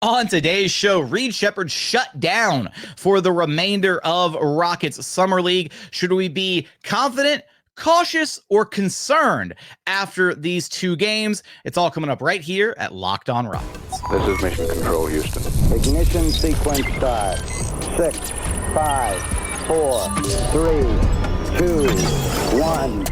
On today's show, Reed Sheppard shut down for the remainder of Rockets Summer League. Should we be confident, cautious, or concerned after these two games? It's all coming up right here at Locked On Rockets. This is Mission Control, Houston. Ignition sequence start. 6, 5, 4, 3, 2, 1.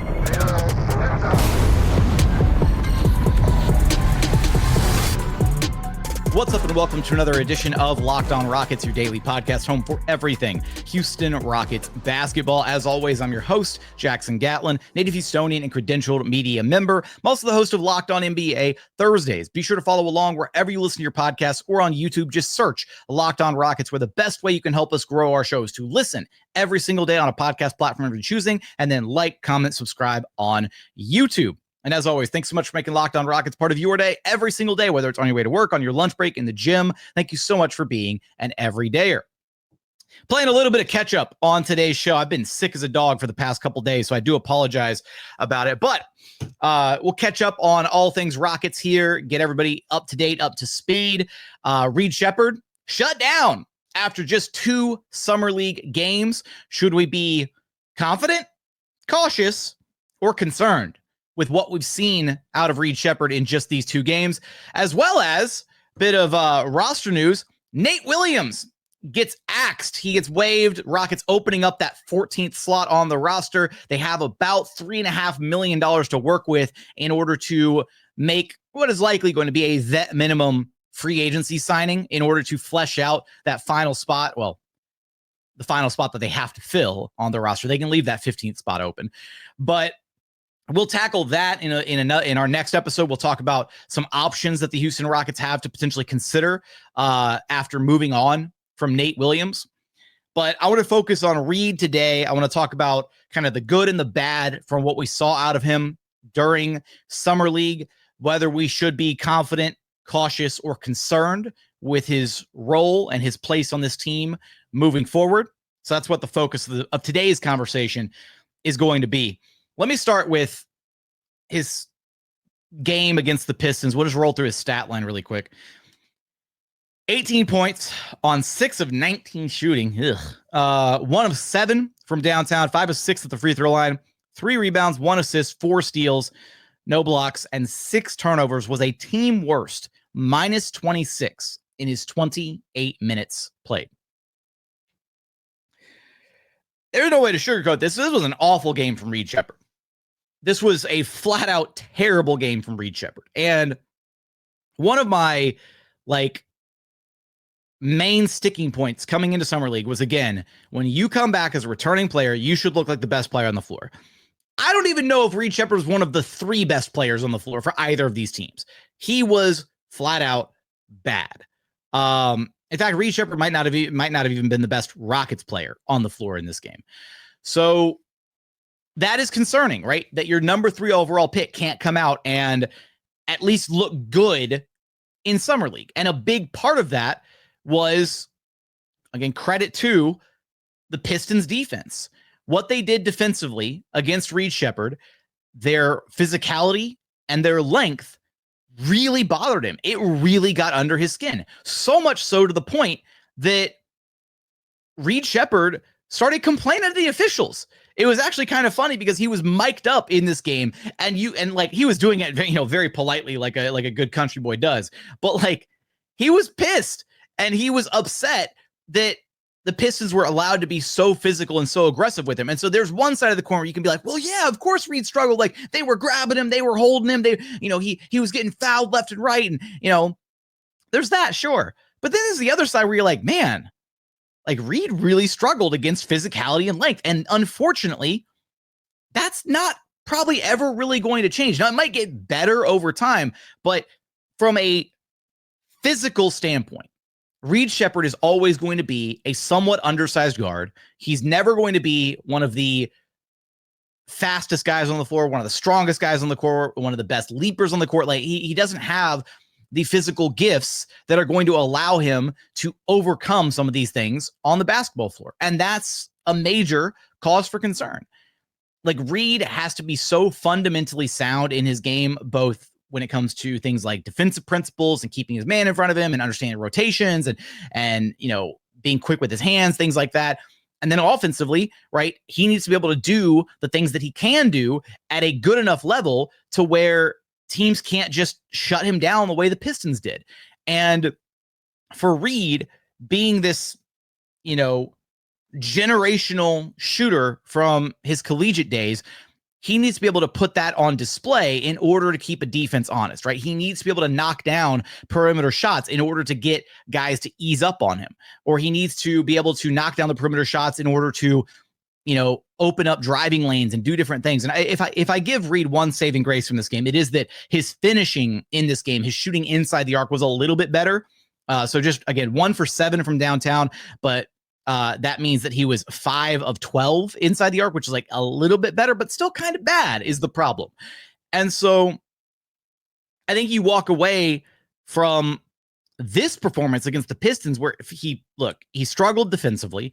What's up and welcome to another edition of Locked On Rockets, your daily podcast home for everything Houston Rockets basketball. As always, I'm your host, Jackson Gatlin, native Houstonian and credentialed media member. I'm also the host of Locked On NBA Thursdays. Be sure to follow along wherever you listen to your podcasts or on YouTube. Just search Locked On Rockets, where the best way you can help us grow our shows to listen every single day on a podcast platform of your choosing, and then like, comment, subscribe on YouTube. And as always, thanks so much for making Locked On Rockets part of your day every single day, whether it's on your way to work, on your lunch break, in the gym. Thank you so much for being an everydayer. Playing a little bit of catch up on today's show. I've been sick as a dog for the past couple days, so I do apologize about it. But we'll catch up on all things Rockets here, get everybody up to date, up to speed. Reed Sheppard shut down after just 2 Summer League games. Should we be confident, cautious, or concerned with what we've seen out of Reed Sheppard in just these 2 games, as well as a bit of roster news? Nate Williams gets axed. He gets waived. Rockets opening up that 14th slot on the roster. They have about $3.5 million to work with in order to make what is likely going to be a vet minimum free agency signing in order to flesh out that final spot. Well, the final spot that they have to fill on the roster. They can leave that 15th spot open, but we'll tackle that in our next episode. We'll talk about some options that the Houston Rockets have to potentially consider after moving on from Nate Williams. But I want to focus on Reed today. I want to talk about kind of the good and the bad from what we saw out of him during Summer League, whether we should be confident, cautious, or concerned with his role and his place on this team moving forward. So that's what the focus of today's conversation is going to be. Let me start with his game against the Pistons. We'll just roll through his stat line really quick. 18 points on 6 of 19 shooting. 1 of 7 from downtown, 5 of 6 at the free throw line, 3 rebounds, 1 assist, 4 steals, no blocks, and 6 turnovers. Was a team worst, minus 26 in his 28 minutes played. There's no way to sugarcoat this. This was an awful game from Reed Sheppard. This was a flat out terrible game from Reed Sheppard. And one of my main sticking points coming into Summer League was, again, when you come back as a returning player, you should look like the best player on the floor. I don't even know if Reed Sheppard was one of the 3 best players on the floor for either of these teams. He was flat out bad. In fact, Reed Sheppard might not have even been the best Rockets player on the floor in this game. So that is concerning, right? That your number 3 overall pick can't come out and at least look good in Summer League. And a big part of that was, again, credit to the Pistons defense. What they did defensively against Reed Sheppard, their physicality and their length really bothered him. It really got under his skin. So much so to the point that Reed Sheppard started complaining to the officials. It was actually kind of funny because he was mic'd up in this game, and he was doing it, very politely, like a good country boy does. But he was pissed and he was upset that the Pistons were allowed to be so physical and so aggressive with him. And so there's one side of the coin where you can be like, well, yeah, of course Reed struggled. They were grabbing him, they were holding him, he was getting fouled left and right, and there's that, sure. But then there's the other side where you're like, man, Reed really struggled against physicality and length. And unfortunately, that's not probably ever really going to change. Now, it might get better over time, but from a physical standpoint, Reed Sheppard is always going to be a somewhat undersized guard. He's never going to be one of the fastest guys on the floor, one of the strongest guys on the court, one of the best leapers on the court. He doesn't have the physical gifts that are going to allow him to overcome some of these things on the basketball floor. And that's a major cause for concern. Reed has to be so fundamentally sound in his game, both when it comes to things like defensive principles and keeping his man in front of him and understanding rotations and being quick with his hands, things like that. And then offensively, right, he needs to be able to do the things that he can do at a good enough level to where teams can't just shut him down the way the Pistons did. And for Reed being this, generational shooter from his collegiate days, he needs to be able to put that on display in order to keep a defense honest, right? He needs to be able to knock down perimeter shots in order to get guys to ease up on him, or he needs to be able to knock down the perimeter shots in order to, open up driving lanes and do different things. And if I give Reed one saving grace from this game, it is that his finishing in this game, his shooting inside the arc was a little bit better. So just, again, 1 for 7 from downtown, but that means that he was 5 of 12 inside the arc, which is like a little bit better, but still kind of bad is the problem. And so I think you walk away from this performance against the Pistons where he struggled defensively.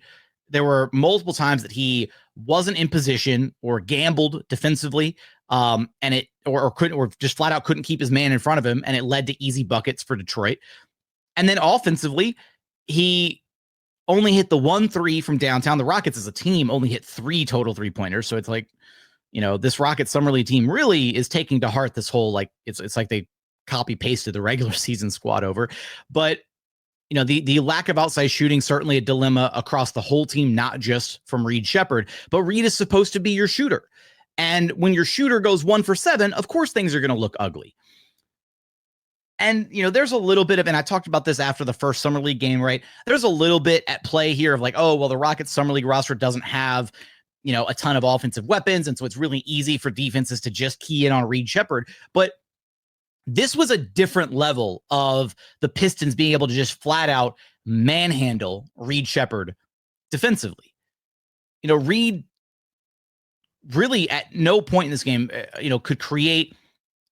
There were multiple times that he wasn't in position or gambled defensively, and it or couldn't, or just flat out couldn't keep his man in front of him, and it led to easy buckets for Detroit. And then offensively, he only hit the 1 3 from downtown. The Rockets as a team only hit 3 total 3-pointers. So it's like, this Rockets Summer League team really is taking to heart this whole, like, it's like they copy pasted the regular season squad over. But, the lack of outside shooting, certainly a dilemma across the whole team, not just from Reed Sheppard, but Reed is supposed to be your shooter. And when your shooter goes 1 for 7, of course, things are going to look ugly. And, there's a little bit of, and I talked about this after the first Summer League game, right? There's a little bit at play here of like, oh, well, the Rockets Summer League roster doesn't have, a ton of offensive weapons. And so it's really easy for defenses to just key in on Reed Sheppard. But this was a different level of the Pistons being able to just flat out manhandle Reed Sheppard defensively. Reed really at no point in this game, could create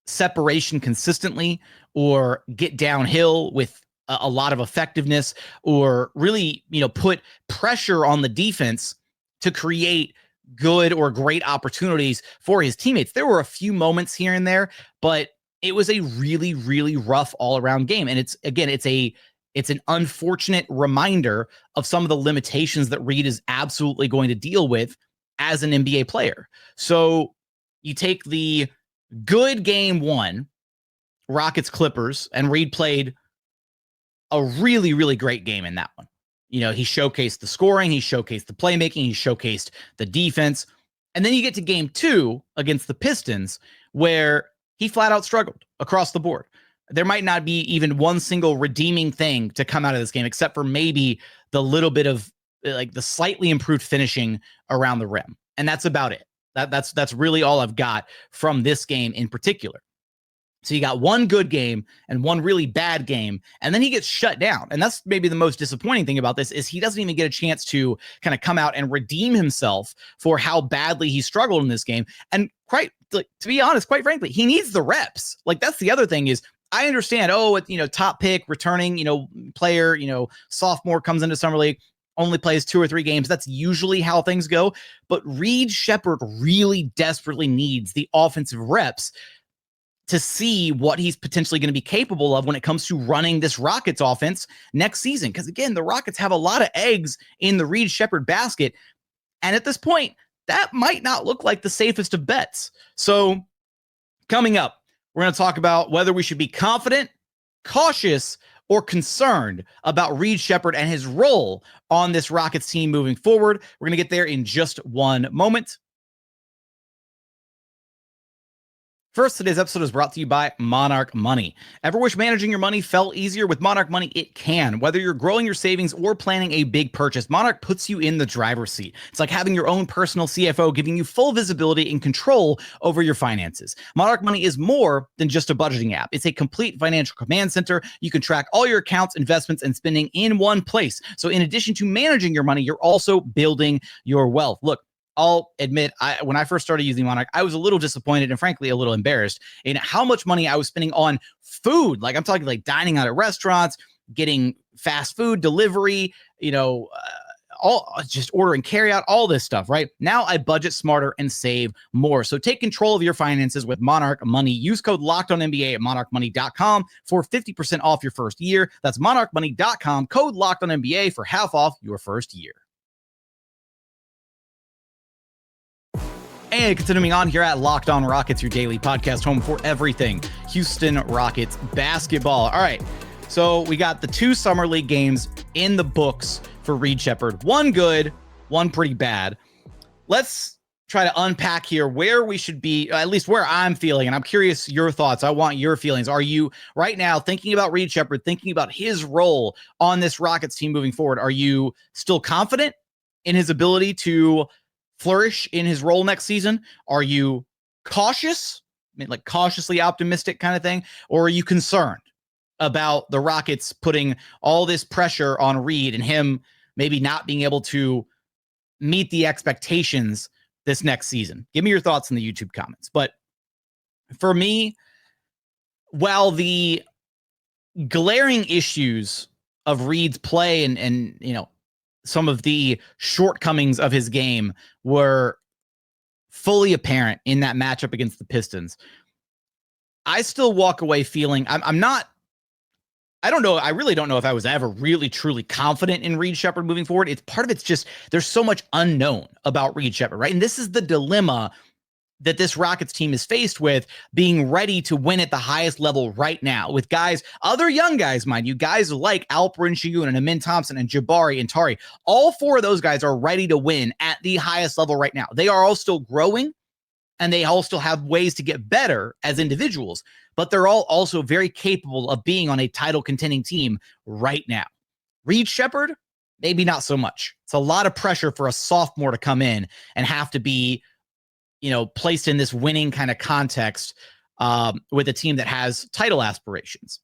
separation consistently or get downhill with a lot of effectiveness, or really, put pressure on the defense to create good or great opportunities for his teammates. There were a few moments here and there, but it was a really, really rough all around game. And it's an unfortunate reminder of some of the limitations that Reed is absolutely going to deal with as an NBA player. So you take the good game 1, Rockets Clippers, and Reed played a really, really great game in that one. He showcased the scoring, he showcased the playmaking, he showcased the defense. And then you get to game 2 against the Pistons, where he flat out struggled across the board. There might not be even one single redeeming thing to come out of this game, except for maybe the little bit of like the slightly improved finishing around the rim. And that's about it. That's really all I've got from this game in particular. So you got one good game and one really bad game, and then he gets shut down. And that's maybe the most disappointing thing about this, is he doesn't even get a chance to kind of come out and redeem himself for how badly he struggled in this game. And to be honest, quite frankly, he needs the reps. Like, that's the other thing is, I understand, top pick, returning, player, sophomore comes into Summer League, only plays 2 or 3 games. That's usually how things go. But Reed Sheppard really desperately needs the offensive reps to see what he's potentially going to be capable of when it comes to running this Rockets offense next season. Because again, the Rockets have a lot of eggs in the Reed Sheppard basket. And at this point, that might not look like the safest of bets. So coming up, we're going to talk about whether we should be confident, cautious, or concerned about Reed Sheppard and his role on this Rockets team moving forward. We're going to get there in just one moment. First, today's episode is brought to you by Monarch Money. Ever wish managing your money felt easier? With Monarch Money, it can. Whether you're growing your savings or planning a big purchase, Monarch puts you in the driver's seat. It's like having your own personal CFO, giving you full visibility and control over your finances. Monarch Money is more than just a budgeting app. It's a complete financial command center. You can track all your accounts, investments, and spending in one place. So in addition to managing your money, you're also building your wealth. Look, I'll admit, when I first started using Monarch, I was a little disappointed and frankly a little embarrassed in how much money I was spending on food. Like, I'm talking like dining out at restaurants, getting fast food delivery, all just order and carry out, all this stuff, right? Now I budget smarter and save more. So take control of your finances with Monarch Money. Use code LOCKEDONNBA at monarchmoney.com for 50% off your first year. That's monarchmoney.com, code LOCKEDONNBA for half off your first year. And continuing on here at Locked On Rockets, your daily podcast home for everything Houston Rockets basketball. All right, so we got the 2 Summer League games in the books for Reed Sheppard. One good, one pretty bad. Let's try to unpack here where we should be, at least where I'm feeling, and I'm curious your thoughts. I want your feelings. Are you right now thinking about Reed Sheppard, thinking about his role on this Rockets team moving forward? Are you still confident in his ability to flourish in his role next season? Are you cautious, like cautiously optimistic kind of thing? Or are you concerned about the Rockets putting all this pressure on Reed and him maybe not being able to meet the expectations this next season? Give me your thoughts in the YouTube comments. But for me, while the glaring issues of Reed's play and you know, some of the shortcomings of his game were fully apparent in that matchup against the Pistons, I still walk away feeling I don't know. I really don't know if I was ever really truly confident in Reed Sheppard moving forward. It's part of it's just there's so much unknown about Reed Sheppard, right? And this is the dilemma that this Rockets team is faced with, being ready to win at the highest level right now with guys, other young guys, mind you, guys like Alperen, Sengun, and Amin Thompson, and Jabari, and Tari. All 4 of those guys are ready to win at the highest level right now. They are all still growing, and they all still have ways to get better as individuals, but they're all also very capable of being on a title contending team right now. Reed Sheppard, maybe not so much. It's a lot of pressure for a sophomore to come in and have to be, you know, placed in this winning kind of context with a team that has title aspirations.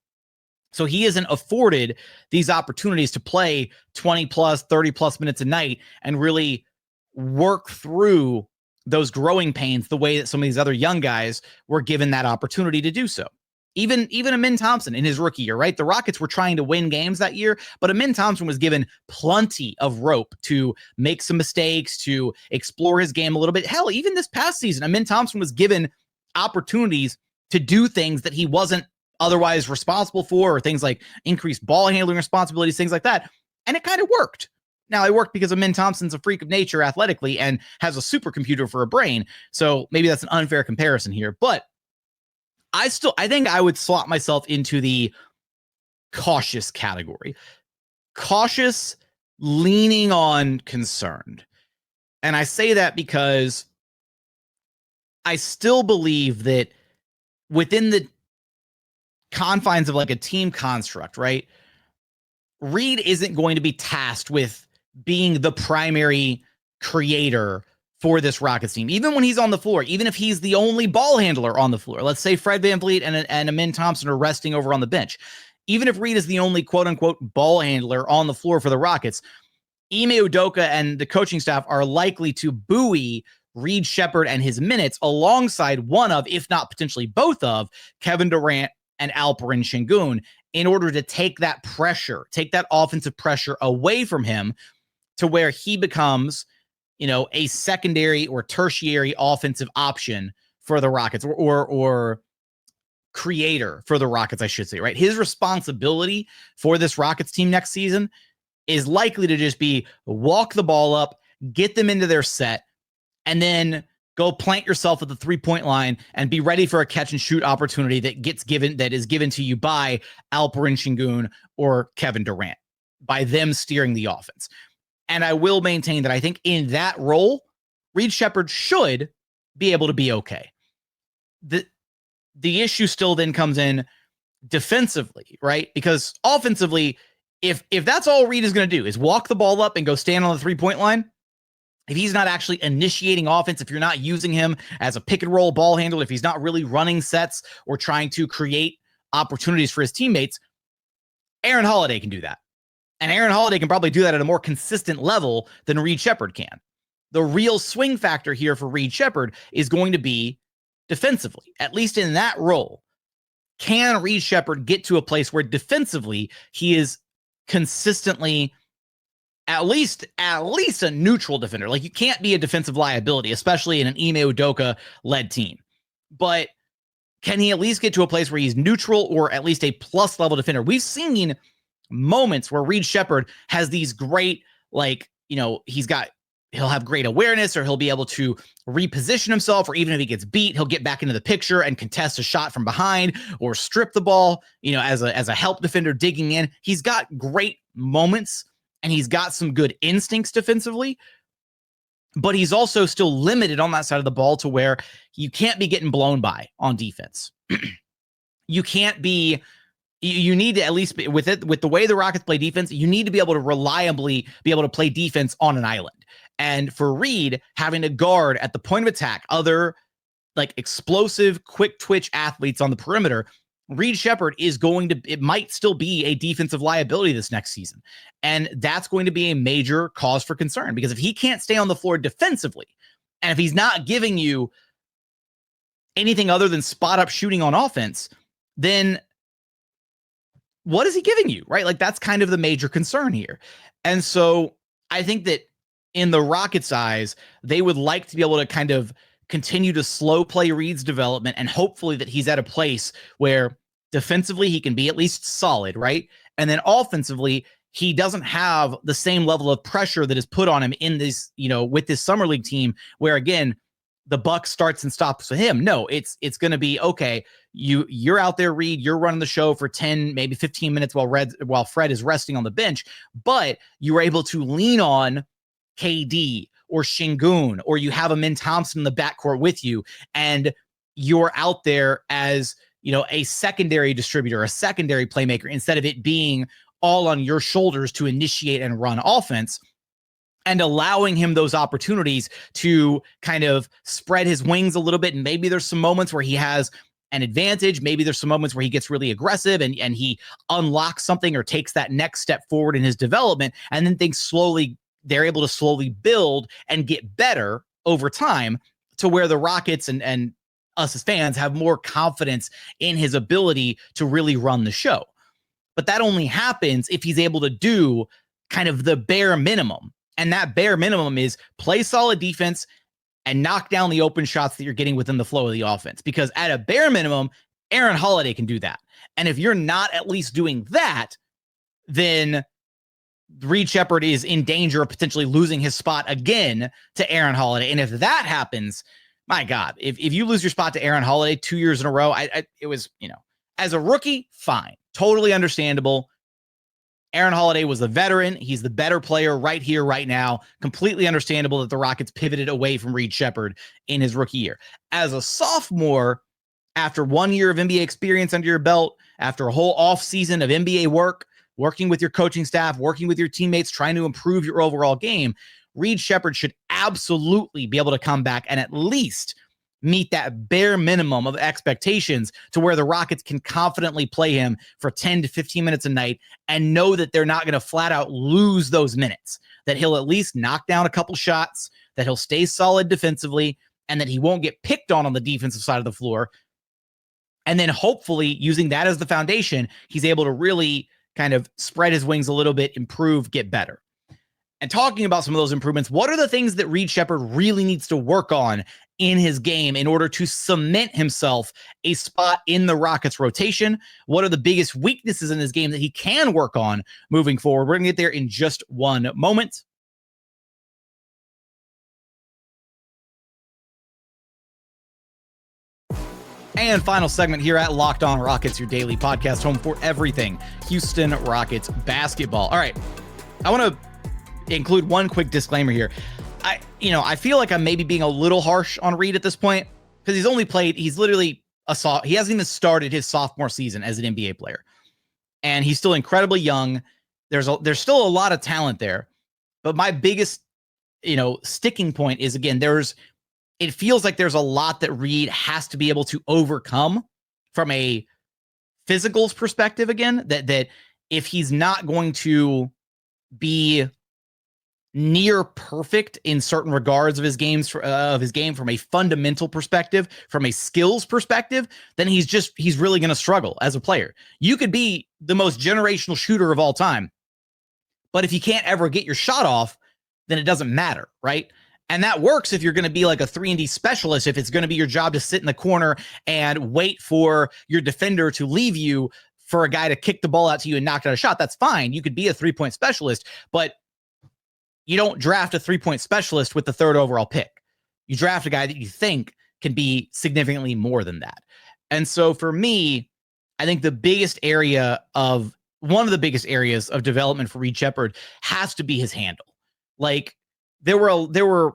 So he isn't afforded these opportunities to play 20 plus, 30 plus minutes a night and really work through those growing pains the way that some of these other young guys were given that opportunity to do so. Even Amin Thompson in his rookie year, right? The Rockets were trying to win games that year, but Amin Thompson was given plenty of rope to make some mistakes, to explore his game a little bit. Hell, even this past season, Amin Thompson was given opportunities to do things that he wasn't otherwise responsible for, or things like increased ball handling responsibilities, things like that. And it kind of worked. Now, it worked because Amin Thompson's a freak of nature athletically and has a supercomputer for a brain. So maybe that's an unfair comparison here, but I think I would slot myself into the cautious category. Cautious, leaning on concerned. And I say that because I still believe that within the confines of like a team construct, right? Reed isn't going to be tasked with being the primary creator for this Rockets team, even when he's on the floor, even if he's the only ball handler on the floor. Let's say Fred VanVleet and Amin Thompson are resting over on the bench. Even if Reed is the only quote unquote ball handler on the floor for the Rockets, Ime Udoka and the coaching staff are likely to buoy Reed Sheppard and his minutes alongside one of, if not potentially both of, Kevin Durant and Alperen Sengun in order to take that pressure, take that offensive pressure away from him to where he becomes, you know, a secondary or tertiary offensive option for the Rockets, or creator for the Rockets, I should say, right? His responsibility for this Rockets team next season is likely to just be walk the ball up, get them into their set, and then go plant yourself at the 3-point line and be ready for a catch and shoot opportunity that is given to you by Alperen Sengun or Kevin Durant, by them steering the offense. And I will maintain that I think in that role, Reed Sheppard should be able to be okay. The issue still then comes in defensively, right? Because offensively, if that's all Reed is going to do is walk the ball up and go stand on the 3-point line, if he's not actually initiating offense, if you're not using him as a pick and roll ball handler, if he's not really running sets or trying to create opportunities for his teammates, Aaron Holiday can do that. And Aaron Holiday can probably do that at a more consistent level than Reed Sheppard can. The real swing factor here for Reed Sheppard is going to be defensively, at least in that role. Can Reed Sheppard get to a place where defensively he is consistently at least a neutral defender. Like, you can't be a defensive liability, especially in an Ime Udoka led team. But can he at least get to a place where he's neutral or at least a plus level defender? We've seen moments where Reed Sheppard has these great, like, he'll have great awareness, or he'll be able to reposition himself, or even if he gets beat, he'll get back into the picture and contest a shot from behind or strip the ball, as a help defender digging in. He's got great moments and he's got some good instincts defensively, but he's also still limited on that side of the ball to where you can't be getting blown by on defense. You can't be, you need to at least be with the way the Rockets play defense, you need to be able to reliably be able to play defense on an island. And for Reed, having to guard at the point of attack other like explosive, quick twitch athletes on the perimeter, Reed Sheppard it might still be a defensive liability this next season. And that's going to be a major cause for concern, because if he can't stay on the floor defensively, and if he's not giving you anything other than spot up shooting on offense, then what is he giving you, right? Like, that's kind of the major concern here. And so I think that in the Rockets' eyes, they would like to be able to kind of continue to slow play Reed's development, and hopefully that he's at a place where defensively he can be at least solid, right? And then offensively, he doesn't have the same level of pressure that is put on him in this, with this summer league team, where again, the buck starts and stops with him. No, it's going to be, okay, you're out there, Reed, you're running the show for 10, maybe 15 minutes while Fred is resting on the bench, but you were able to lean on KD or Sengun, or you have a Min Thompson in the backcourt with you, and you're out there as, a secondary distributor, a secondary playmaker, instead of it being all on your shoulders to initiate and run offense, and allowing him those opportunities to kind of spread his wings a little bit. And maybe there's some moments where he has an advantage. Maybe there's some moments where he gets really aggressive and he unlocks something or takes that next step forward in his development. And then they're able to slowly build and get better over time, to where the Rockets and us as fans have more confidence in his ability to really run the show. But that only happens if he's able to do kind of the bare minimum. And that bare minimum is play solid defense and knock down the open shots that you're getting within the flow of the offense. Because at a bare minimum, Aaron Holiday can do that. And if you're not at least doing that, then Reed Sheppard is in danger of potentially losing his spot again to Aaron Holiday. And if that happens, my God, if you lose your spot to Aaron Holiday 2 years in a row, it was, as a rookie, fine. Totally understandable. Aaron Holiday was the veteran. He's the better player right here, right now. Completely understandable that the Rockets pivoted away from Reed Sheppard in his rookie year. As a sophomore, after 1 year of NBA experience under your belt, after a whole offseason of NBA work, working with your coaching staff, working with your teammates, trying to improve your overall game, Reed Sheppard should absolutely be able to come back and at least meet that bare minimum of expectations, to where the Rockets can confidently play him for 10 to 15 minutes a night and know that they're not going to flat out lose those minutes, that he'll at least knock down a couple shots, that he'll stay solid defensively, and that he won't get picked on the defensive side of the floor. And then hopefully, using that as the foundation, he's able to really kind of spread his wings a little bit, improve, get better. And talking about some of those improvements, what are the things that Reed Sheppard really needs to work on in his game in order to cement himself a spot in the Rockets rotation? What are the biggest weaknesses in his game that he can work on moving forward? We're going to get there in just one moment. And final segment here at Locked On Rockets, your daily podcast, home for everything Houston Rockets basketball. All right, I want to include one quick disclaimer here. I feel like I'm maybe being a little harsh on Reed at this point, because he's literally he hasn't even started his sophomore season as an NBA player. And he's still incredibly young. There's still a lot of talent there. But my biggest, sticking point is, again, it feels like there's a lot that Reed has to be able to overcome from a physicals perspective again, that if he's not going to be near perfect in certain regards of his game from a fundamental perspective, from a skills perspective, then he's really going to struggle as a player. You could be the most generational shooter of all time, But if you can't ever get your shot off, then it doesn't matter, right? And that works if you're going to be like a 3-and-D specialist, if it's going to be your job to sit in the corner and wait for your defender to leave you for a guy to kick the ball out to you and knock out a shot. That's fine. You could be a 3-point specialist, but you don't draft a 3-point specialist with the 3rd overall pick. You draft a guy that you think can be significantly more than that. And so for me, I think one of the biggest areas of development for Reed Sheppard has to be his handle. Like there were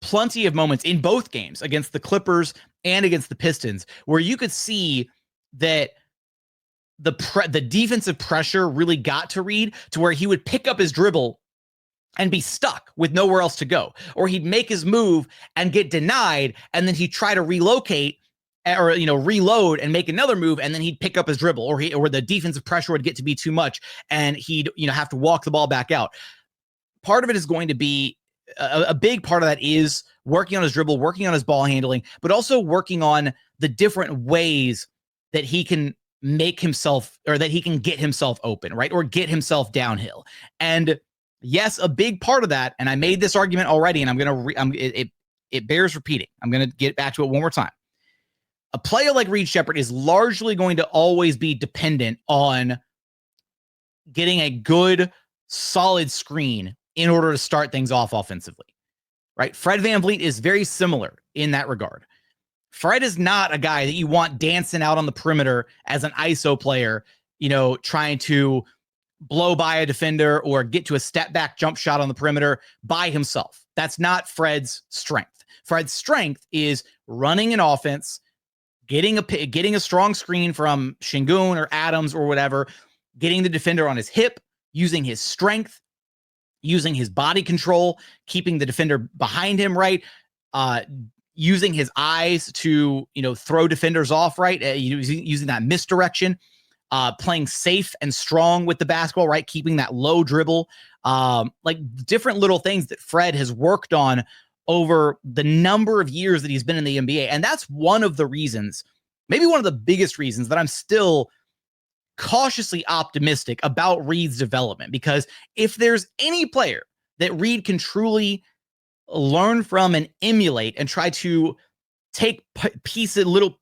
plenty of moments in both games against the Clippers and against the Pistons where you could see that the defensive pressure really got to Reed to where he would pick up his dribble and be stuck with nowhere else to go, or he'd make his move and get denied, and then he'd try to relocate or reload and make another move, and then he'd pick up his dribble, or the defensive pressure would get to be too much and he'd have to walk the ball back out. Part of it is going to be a big part of that is working on his dribble, working on his ball handling, but also working on the different ways that he can make himself, or that he can get himself open, right? Or get himself downhill. And yes, a big part of that, and I made this argument already, and it bears repeating. I'm going to get back to it one more time. A player like Reed Sheppard is largely going to always be dependent on getting a good, solid screen in order to start things off offensively, right? Fred VanVleet is very similar in that regard. Fred is not a guy that you want dancing out on the perimeter as an ISO player, trying to blow by a defender or get to a step back jump shot on the perimeter by himself. That's not Fred's strength. Fred's strength is running an offense, getting a strong screen from Sengun or Adams or whatever, getting the defender on his hip, using his strength, using his body control, keeping the defender behind him, right? Using his eyes to, throw defenders off, right? Using that misdirection, playing safe and strong with the basketball, right? Keeping that low dribble, like different little things that Fred has worked on over the number of years that he's been in the NBA. And that's one of the reasons, maybe one of the biggest reasons, that I'm still cautiously optimistic about Reed's development. Because if there's any player that Reed can truly learn from and emulate and try to take little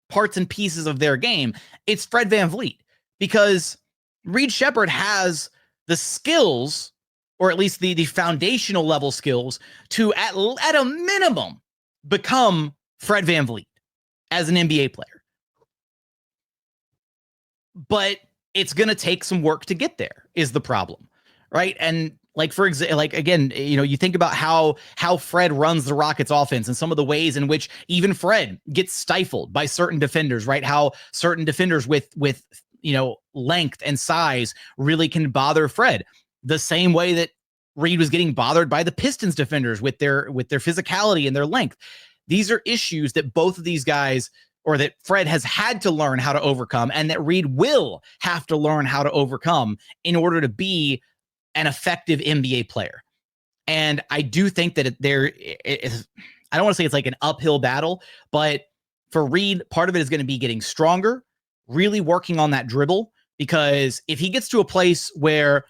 parts and pieces of their game, it's Fred VanVleet. Because Reed Sheppard has the skills, or at least the foundational level skills, to at a minimum become Fred VanVleet as an NBA player. But it's going to take some work to get there, is the problem, right? And for example, again, you think about how Fred runs the Rockets offense and some of the ways in which even Fred gets stifled by certain defenders, right? How certain defenders with length and size really can bother Fred. The same way that Reed was getting bothered by the Pistons defenders with their physicality and their length. These are issues that both of these guys, or that Fred has had to learn how to overcome, and that Reed will have to learn how to overcome in order to be an effective NBA player. And I do think that I don't want to say it's like an uphill battle, but for Reed, part of it is going to be getting stronger, really working on that dribble, because if he gets to a place where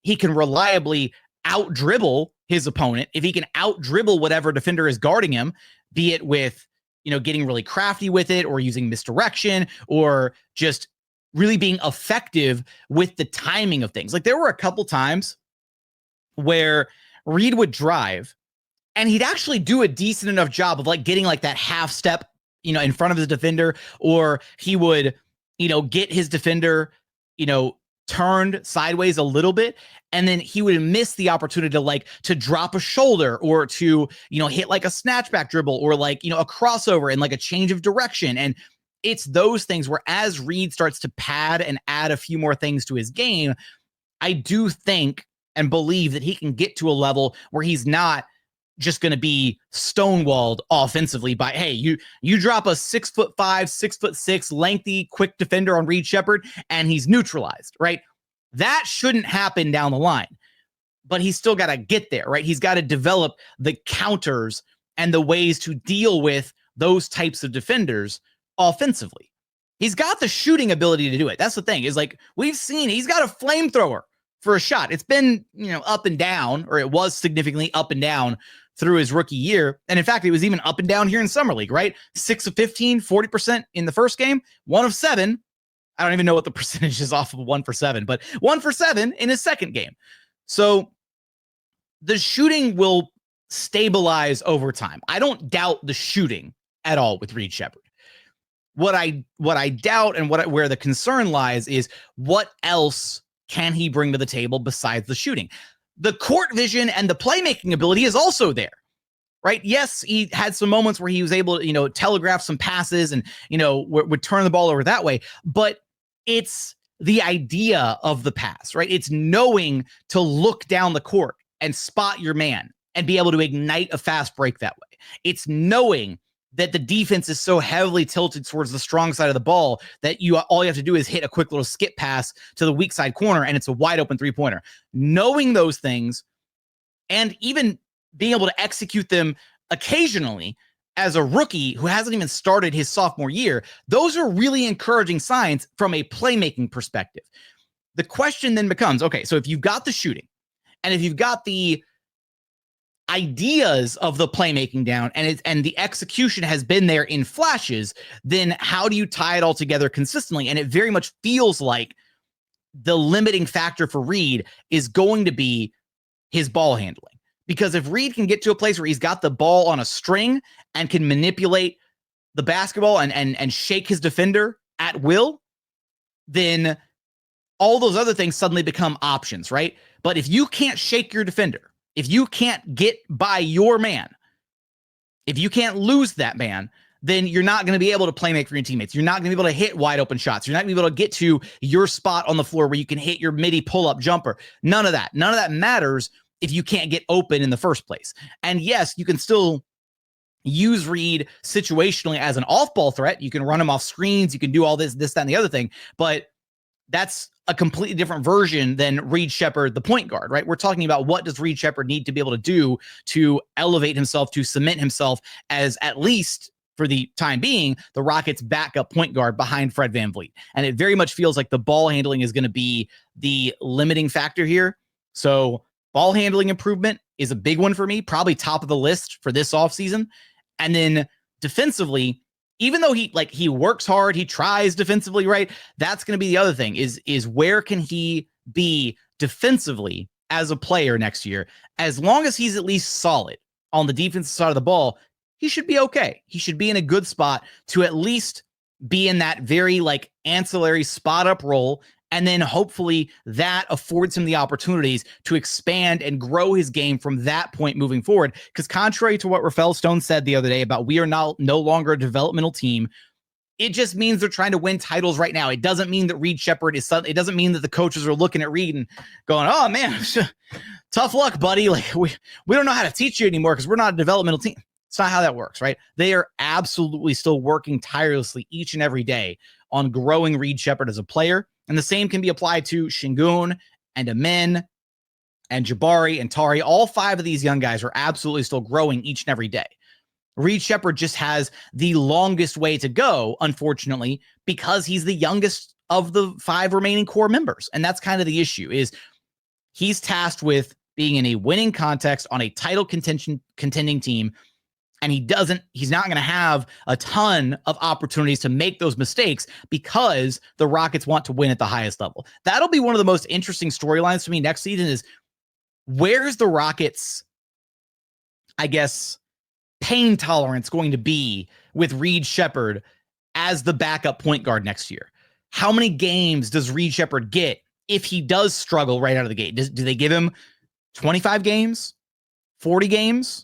he can reliably out dribble his opponent, if he can out dribble whatever defender is guarding him, be it with, getting really crafty with it, or using misdirection, or just really being effective with the timing of things. Like there were a couple times where Reed would drive and he'd actually do a decent enough job of getting that half step, in front of his defender, or he would, get his defender, turned sideways a little bit, and then he would miss the opportunity to drop a shoulder, or to, hit a snatchback dribble, or a crossover and a change of direction. And it's those things where, as Reed starts to pad and add a few more things to his game, I do think and believe that he can get to a level where he's not just going to be stonewalled offensively by, hey, you drop a 6'5", 6'6", lengthy, quick defender on Reed Sheppard, and he's neutralized, right? That shouldn't happen down the line, but he's still got to get there, right? He's got to develop the counters and the ways to deal with those types of defenders offensively. He's got the shooting ability to do it. That's the thing, is we've seen he's got a flamethrower for a shot. It's been, up and down, or it was significantly up and down through his rookie year. And in fact, it was even up and down here in Summer League, right? 6 of 15, 40% in the first game, 1 of 7. I don't even know what the percentage is off of 1 for 7, but 1 for 7 in his second game. So the shooting will stabilize over time. I don't doubt the shooting at all with Reed Sheppard. What I doubt and where the concern lies is what else can he bring to the table besides the shooting? The court vision and the playmaking ability is also there, right? Yes, he had some moments where he was able to, telegraph some passes and, would turn the ball over that way. But it's the idea of the pass, right? It's knowing to look down the court and spot your man and be able to ignite a fast break that way. It's knowing that the defense is so heavily tilted towards the strong side of the ball that all you have to do is hit a quick little skip pass to the weak side corner and it's a wide open 3-pointer. Knowing those things and even being able to execute them occasionally as a rookie who hasn't even started his sophomore year, those are really encouraging signs from a playmaking perspective. The question then becomes, okay, so if you've got the shooting and if you've got the ideas of the playmaking down and the execution has been there in flashes, then how do you tie it all together consistently? And it very much feels like the limiting factor for Reed is going to be his ball handling. Because if Reed can get to a place where he's got the ball on a string and can manipulate the basketball and shake his defender at will, then all those other things suddenly become options, right? But if you can't shake your defender, if you can't get by your man, if you can't lose that man, then you're not going to be able to play make for your teammates. You're not going to be able to hit wide open shots. You're not going to be able to get to your spot on the floor where you can hit your midi pull-up jumper. None of that. None of that matters if you can't get open in the first place. And yes, you can still use Reed situationally as an off-ball threat. You can run him off screens. You can do all this, that, and the other thing. But that's a completely different version than Reed Sheppard, the point guard, right? We're talking about what does Reed Sheppard need to be able to do to elevate himself, to cement himself as, at least for the time being, the Rockets' backup point guard behind Fred VanVleet. And it very much feels like the ball handling is going to be the limiting factor here. So ball handling improvement is a big one for me, probably top of the list for this offseason. And then defensively, even though he works hard, he tries defensively, right? That's going to be the other thing is where can he be defensively as a player next year? As long as he's at least solid on the defensive side of the ball, he should be okay. He should be in a good spot to at least be in that very ancillary spot up role. And then hopefully that affords him the opportunities to expand and grow his game from that point moving forward. Because contrary to what Rafael Stone said the other day about we are no longer a developmental team, it just means they're trying to win titles right now. It doesn't mean that Reed Sheppard it doesn't mean that the coaches are looking at Reed and going, oh man, tough luck, buddy. We don't know how to teach you anymore because we're not a developmental team. It's not how that works, right? They are absolutely still working tirelessly each and every day on growing Reed Sheppard as a player. And the same can be applied to Sengun and Amen and Jabari and Tari. All 5 of these young guys are absolutely still growing each and every day. Reed Sheppard just has the longest way to go, unfortunately, because he's the youngest of the 5 remaining core members. And that's kind of the issue, is he's tasked with being in a winning context on a title contending team. And he's not going to have a ton of opportunities to make those mistakes because the Rockets want to win at the highest level. That'll be one of the most interesting storylines for me next season is where's the Rockets, I guess, pain tolerance going to be with Reed Sheppard as the backup point guard next year? How many games does Reed Sheppard get if he does struggle right out of the gate? Do they give him 25 games, 40 games?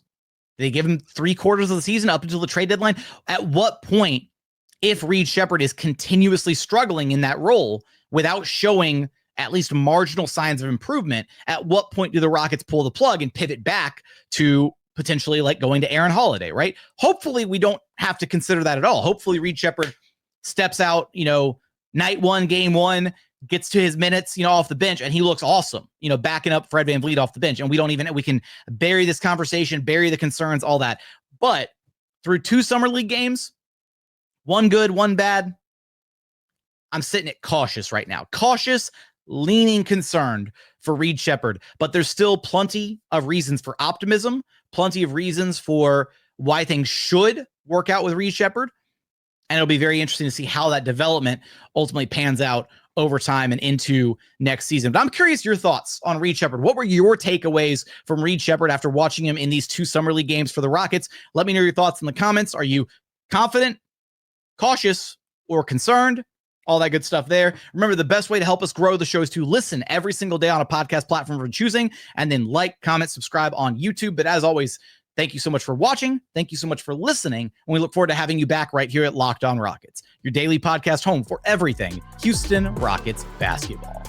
They give him 3/4 of the season up until the trade deadline. At what point, if Reed Sheppard is continuously struggling in that role without showing at least marginal signs of improvement, at what point do the Rockets pull the plug and pivot back to potentially going to Aaron Holiday, right? Hopefully we don't have to consider that at all. Hopefully Reed Sheppard steps out, night 1, game 1, gets to his minutes, off the bench, and he looks awesome, backing up Fred VanVleet off the bench. And we can bury this conversation, bury the concerns, all that. But through 2 summer league games, 1 good, 1 bad, I'm sitting at cautious right now. Cautious, leaning concerned for Reed Sheppard, but there's still plenty of reasons for optimism, plenty of reasons for why things should work out with Reed Sheppard. And it'll be very interesting to see how that development ultimately pans out over time and into next season. But I'm curious your thoughts on Reed Sheppard. What were your takeaways from Reed Sheppard after watching him in these 2 summer league games for the Rockets? Let me know your thoughts in the comments. Are you confident, cautious, or concerned? All that good stuff there. Remember, the best way to help us grow the show is to listen every single day on a podcast platform of choosing, and then like, comment, subscribe on YouTube. But as always, thank you so much for watching. Thank you so much for listening. And we look forward to having you back right here at Locked On Rockets, your daily podcast home for everything Houston Rockets basketball.